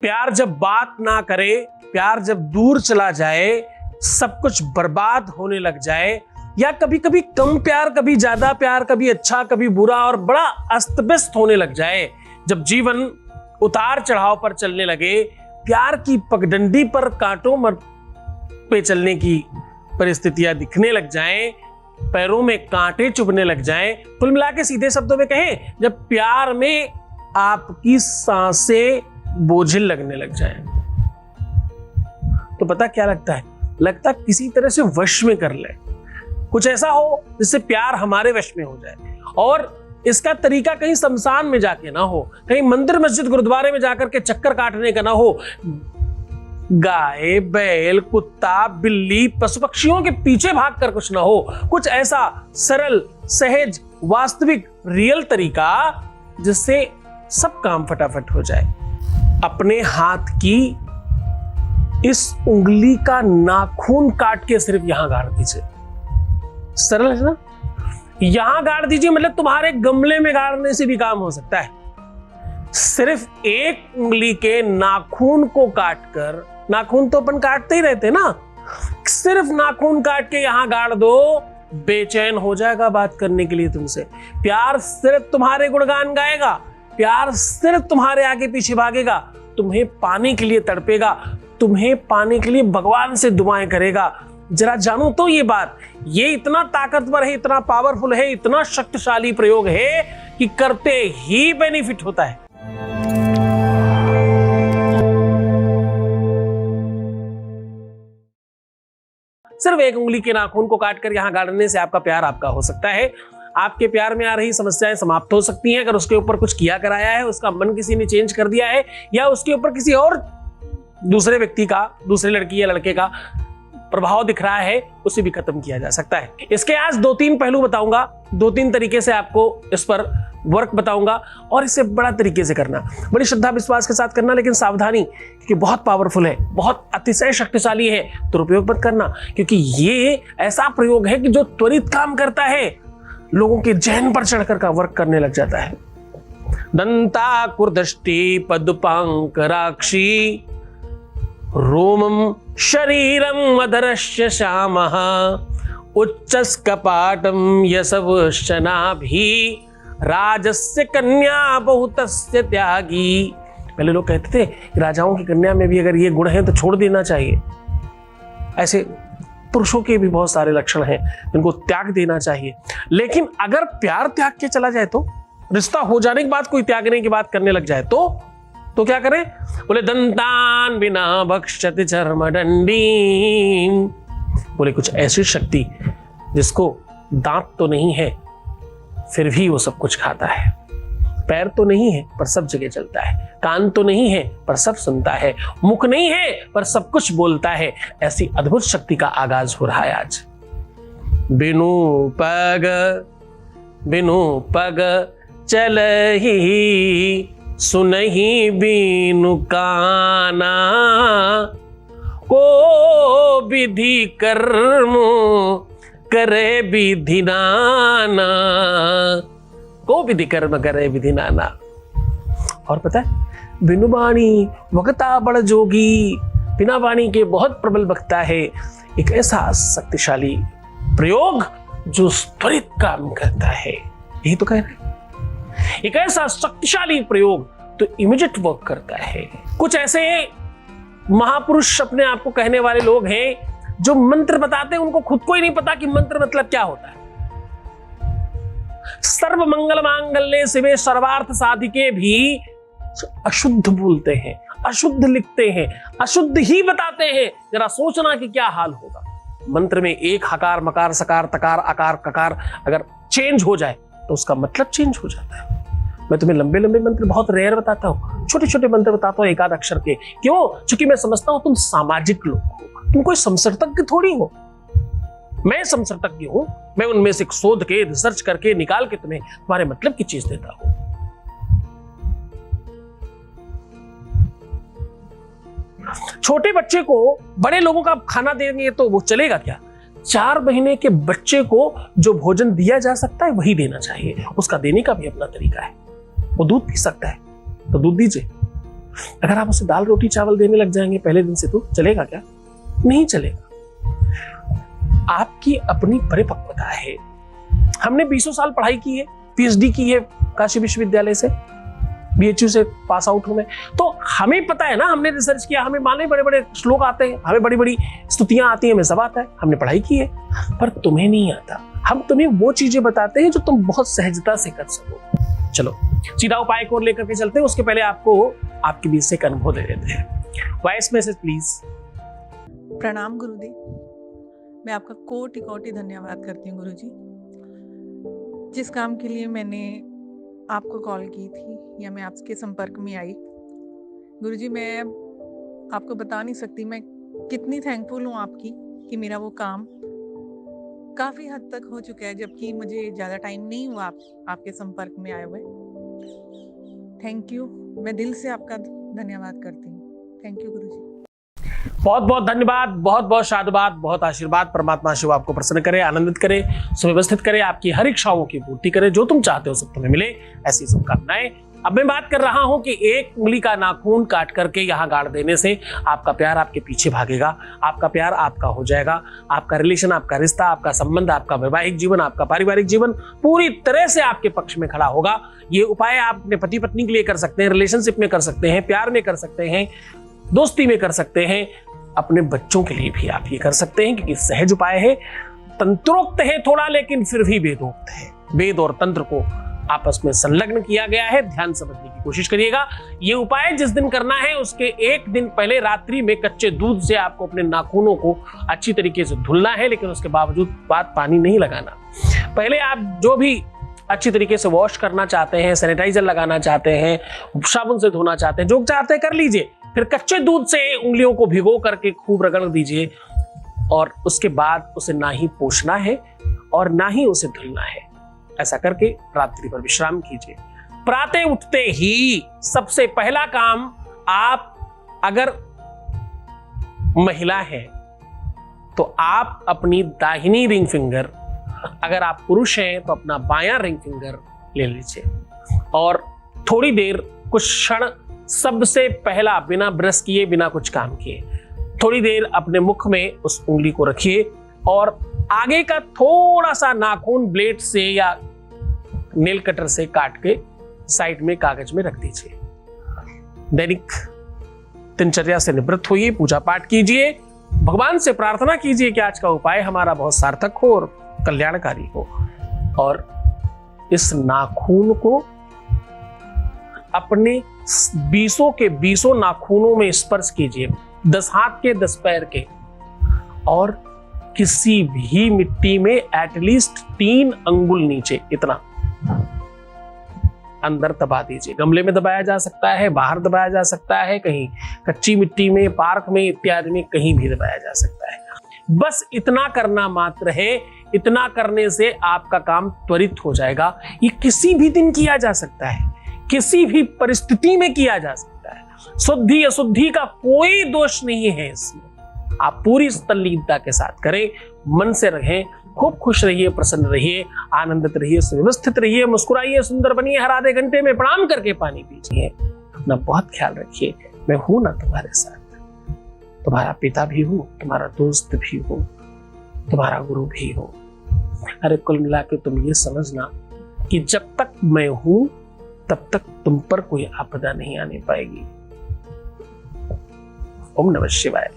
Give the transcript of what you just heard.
प्यार जब बात ना करे, प्यार जब दूर चला जाए, सब कुछ बर्बाद होने लग जाए, या कभी कभी कम प्यार, कभी ज्यादा प्यार, कभी अच्छा कभी बुरा, और बड़ा अस्त व्यस्त होने लग जाए, जब जीवन उतार चढ़ाव पर चलने लगे, प्यार की पगडंडी पर कांटों पे चलने की परिस्थितियां दिखने लग जाएं, पैरों में कांटे चुभने लग जाएं, कुल मिला के सीधे शब्दों में कहें, जब प्यार में आपकी सांसें बोझिल लगने लग जाएं, तो पता क्या लगता है? लगता किसी तरह से वश में कर ले, कुछ ऐसा हो जिससे प्यार हमारे वश में हो जाए। और इसका तरीका कहीं शमशान में जाके ना हो, कहीं मंदिर मस्जिद गुरुद्वारे में जाकर के चक्कर काटने का ना हो, गाय बैल कुत्ता बिल्ली पशु पक्षियों के पीछे भागकर कुछ ना हो, कुछ ऐसा सरल सहज वास्तविक रियल तरीका जिससे सब काम फटाफट हो जाए। अपने हाथ की इस उंगली का नाखून काट के सिर्फ यहां गाड़ दीजिए। सरल है ना? यहां गाड़ दीजिए, मतलब तुम्हारे गमले में गाड़ने से भी काम हो सकता है। सिर्फ एक उंगली के नाखून को काटकर, नाखून तो अपन काटते ही रहते ना, सिर्फ नाखून काट के यहां गाड़ दो, बेचैन हो जाएगा बात करने के लिए तुमसे। प्यार सिर्फ तुम्हारे गुणगान गाएगा, प्यार सिर्फ तुम्हारे आगे पीछे भागेगा, तुम्हें पाने के लिए तड़पेगा, तुम्हें पाने के लिए भगवान से दुआएं करेगा। जरा जानो तो ये बात, ये इतना ताकतवर है, इतना पावरफुल है, इतना शक्तिशाली प्रयोग है कि करते ही बेनिफिट होता है। सिर्फ एक उंगली के नाखून को काटकर यहां गाड़ने से आपका प्यार आपका हो सकता है। आपके प्यार में आ रही समस्याएं समाप्त हो सकती हैं अगर उसके ऊपर कुछ किया कराया है, उसका मन किसी ने चेंज कर दिया है, या उसके ऊपर किसी और दूसरे व्यक्ति का, दूसरे लड़की या लड़के का प्रभाव दिख रहा है, उसे भी खत्म किया जा सकता है। इसके आज 2-3 पहलू बताऊंगा, 2-3 तरीके से आपको इस पर वर्क बताऊंगा, और इसे बड़ा तरीके से करना, बड़ी श्रद्धा विश्वास के साथ करना, लेकिन सावधानी, क्योंकि बहुत पावरफुल है, बहुत अतिशय शक्तिशाली है। दुरुपयोग मत करना, क्योंकि ये ऐसा प्रयोग है कि जो त्वरित काम करता है, लोगों के जहन पर चढ़कर का वर्क करने लग जाता है। दंताकुर्दष्टि पदपांकराक्षी रोमम शरीरम अधरश्य श्यामः उच्चस्कपाटम यशवश्चनाभि राजस्य कन्या बहुतस्य त्यागी। पहले लोग कहते थे कि राजाओं की कन्या में भी अगर ये गुण है तो छोड़ देना चाहिए। ऐसे पुरुषों के भी बहुत सारे लक्षण हैं जिनको त्याग देना चाहिए। लेकिन अगर प्यार त्याग के चला जाए तो, रिश्ता हो जाने के बाद कोई त्यागने की बात करने लग जाए तो क्या करें? बोले दंतान बिना भक्षति चर्मदंडी। बोले कुछ ऐसी शक्ति जिसको दांत तो नहीं है फिर भी वो सब कुछ खाता है, पैर तो नहीं है पर सब जगह चलता है, कान तो नहीं है पर सब सुनता है, मुख नहीं है पर सब कुछ बोलता है। ऐसी अद्भुत शक्ति का आगाज हो रहा है आज। बिनु पग चलहि सुनहि बीनु काना को विधि कर्म करे विधि नाना, को विधि कर्म करे विधि नाना। और पता है बिनु वाणी वक्ता बड़ जोगी, बिना वाणी के बहुत प्रबल वक्ता है। एक ऐसा शक्तिशाली प्रयोग जो त्वरित काम करता है, यही तो कह रहे हैं। एक ऐसा शक्तिशाली प्रयोग तो इमीडिएट वर्क करता है। कुछ ऐसे महापुरुष अपने आप को कहने वाले लोग हैं जो मंत्र बताते हैं, उनको खुद को ही नहीं पता कि मंत्र मतलब क्या होता है। सर्व मंगल मांगल्ये शिवे सर्वार्थ साधिके भी अशुद्ध बोलते हैं, अशुद्ध लिखते हैं, अशुद्ध ही बताते हैं। जरा सोचना कि क्या हाल होगा। मंत्र में एक हकार मकार सकार तकार आकार ककार अगर चेंज हो जाए तो उसका मतलब चेंज हो जाता है। मैं तुम्हें लंबे लंबे मंत्र बहुत रेयर बताता हूँ, छोटे छोटे मंत्र बताता हूँ एकाध अक्षर के। क्यों? क्योंकि मैं समझता हूं तुम सामाजिक लोग हो, तुम कोई संसर्तज्ञ थोड़ी हो। मैं संसर्तज्ञ हूं, मैं उनमें से शोध के रिसर्च करके निकाल के तुम्हें तुम्हारे मतलब की चीज देता हूं। छोटे बच्चे को बड़े लोगों का खाना देंगे तो वो चलेगा क्या? 4 महीने के बच्चे को जो भोजन दिया जा सकता है वही देना चाहिए। उसका देने का भी अपना तरीका है। वो दूध पी सकता है तो दूध दीजिए, अगर आप उसे दाल रोटी चावल देने लग जाएंगे पहले दिन से, तो चलेगा क्या? नहीं चलेगा। आपकी अपनी परिपक्वता है। हमने 20 साल पढ़ाई की है, पीएचडी की है काशी विश्वविद्यालय से, बीएचयू से पास आउट हूं मैं, तो हमें पता है ना, हमने रिसर्च किया, हमें माने बड़े बड़े श्लोक आते हैं, हमें बड़ी बड़ी स्तुतियां आती हैं, हमें सब आता है, हमने पढ़ाई की है। पर तुम्हें नहीं आता। हम तुम्हें वो चीजें बताते हैं जो तुम बहुत सहजता से कर सको। चलो सीधा उपाय को लेकर के चलते हैं। उसके पहले आपको आपके बीच से एक अनुभव दे देते हैं। Voice message please. प्रणाम गुरुजी, मैं आपका कोटि कोटि धन्यवाद करती हूँ गुरुजी। जिस काम के लिए मैंने आपको कॉल की थी या मैं आपके संपर्क में आई, गुरुजी मैं आपको बता नहीं सकती मैं कितनी थैंकफुल हूँ आपकी कि मेरा वो काम काफ़ी हद तक हो चुका है, जबकि मुझे ज़्यादा टाइम नहीं हुआ आपके संपर्क में आए हुए। थैंक यू, मैं दिल से आपका धन्यवाद करती हूँ। थैंक यू गुरुजी। बहुत बहुत धन्यवाद, बहुत बहुत साधुवाद, बहुत आशीर्वाद। परमात्मा शिव आपको प्रसन्न करे, आनंदित करे, सुव्यवस्थित करे, आपकी हर इच्छाओं की पूर्ति करे, जो तुम चाहते हो सब तुम्हें मिले, ऐसी शुभकामनाएं। अब मैं बात कर रहा हूं कि एक उंगली का नाखून काट करके यहां गाड़ देने से आपका प्यार आपके पीछे भागेगा, आपका प्यार आपका हो जाएगा, आपका रिलेशन, आपका रिश्ता, आपका संबंध, आपका वैवाहिक जीवन, आपका पारिवारिक जीवन पूरी तरह से आपके पक्ष में खड़ा होगा। ये उपाय आप अपने पति पत्नी के लिए कर सकते हैं, रिलेशनशिप में कर सकते हैं, प्यार में कर सकते हैं, दोस्ती में कर सकते हैं, अपने बच्चों के लिए भी आप ये कर सकते हैं, क्योंकि सहज उपाय है, तंत्रोक्त है थोड़ा, लेकिन फिर भी वेदोक्त है। वेद और तंत्र को आपस में संलग्न किया गया है। ध्यान समझने की कोशिश करिएगा। ये उपाय जिस दिन करना है उसके एक दिन पहले रात्रि में कच्चे दूध से आपको अपने नाखूनों को अच्छी तरीके से धुलना है, लेकिन उसके बावजूद पानी नहीं लगाना। पहले आप जो भी अच्छी तरीके से वॉश करना चाहते हैं, सैनिटाइजर लगाना चाहते हैं, साबुन से धोना चाहते हैं, जो चाहते हैं कर लीजिए। फिर कच्चे दूध से उंगलियों को भिगो करके खूब रगड़ दीजिए, और उसके बाद उसे ना ही पोंछना है और ना ही उसे धुलना है। ऐसा करके रात्रि पर विश्राम कीजिए। प्रातः उठते ही सबसे पहला काम, आप अगर महिला है तो आप अपनी दाहिनी रिंग फिंगर, अगर आप पुरुष हैं तो अपना बायां रिंग फिंगर ले लीजिए, और थोड़ी देर कुछ क्षण सबसे पहला बिना ब्रश किए, बिना कुछ काम किए, थोड़ी देर अपने मुख में उस उंगली को रखिए और आगे का थोड़ा सा नाखून ब्लेड से या नेल कटर से काट के साइड में कागज में रख दीजिए। दैनिक दिनचर्या से निवृत्त होइए, पूजा पाठ कीजिए, भगवान से प्रार्थना कीजिए कि आज का उपाय हमारा बहुत सार्थक हो और कल्याणकारी हो। और इस नाखून को अपने 20 के 20 नाखूनों में स्पर्श कीजिए, 10 हाथ के 10 पैर के, और किसी भी मिट्टी में एटलीस्ट 3 अंगुल नीचे इतना अंदर दबा दीजिए। गमले में दबाया जा सकता है, बाहर दबाया जा सकता है, कहीं कच्ची मिट्टी में, पार्क में इत्यादि में कहीं भी दबाया जा सकता है। बस इतना करना मात्र है। इतना करने से आपका काम त्वरित हो जाएगा। ये किसी भी दिन किया जा सकता है, किसी भी परिस्थिति में किया जा सकता है। शुद्धि अशुद्धि का कोई दोष नहीं है इसमें। आप पूरी तल्लीनता के साथ करें, मन से रहें, खूब खुश रहिए, प्रसन्न रहिए, आनंदित रहिए, सुव्यवस्थित रहिए, मुस्कुराइए, सुंदर बनिए। हर आधे घंटे में प्रणाम करके पानी पीजिए। अपना बहुत ख्याल रखिए। मैं हूं ना तुम्हारे साथ, तुम्हारा पिता भी हूं, तुम्हारा दोस्त भी हूं, तुम्हारा गुरु भी हूं। अरे कुल मिला के तुम ये समझना कि जब तक मैं हूं तब तक तुम पर कोई आपदा नहीं आने पाएगी। ओम नमः शिवाय।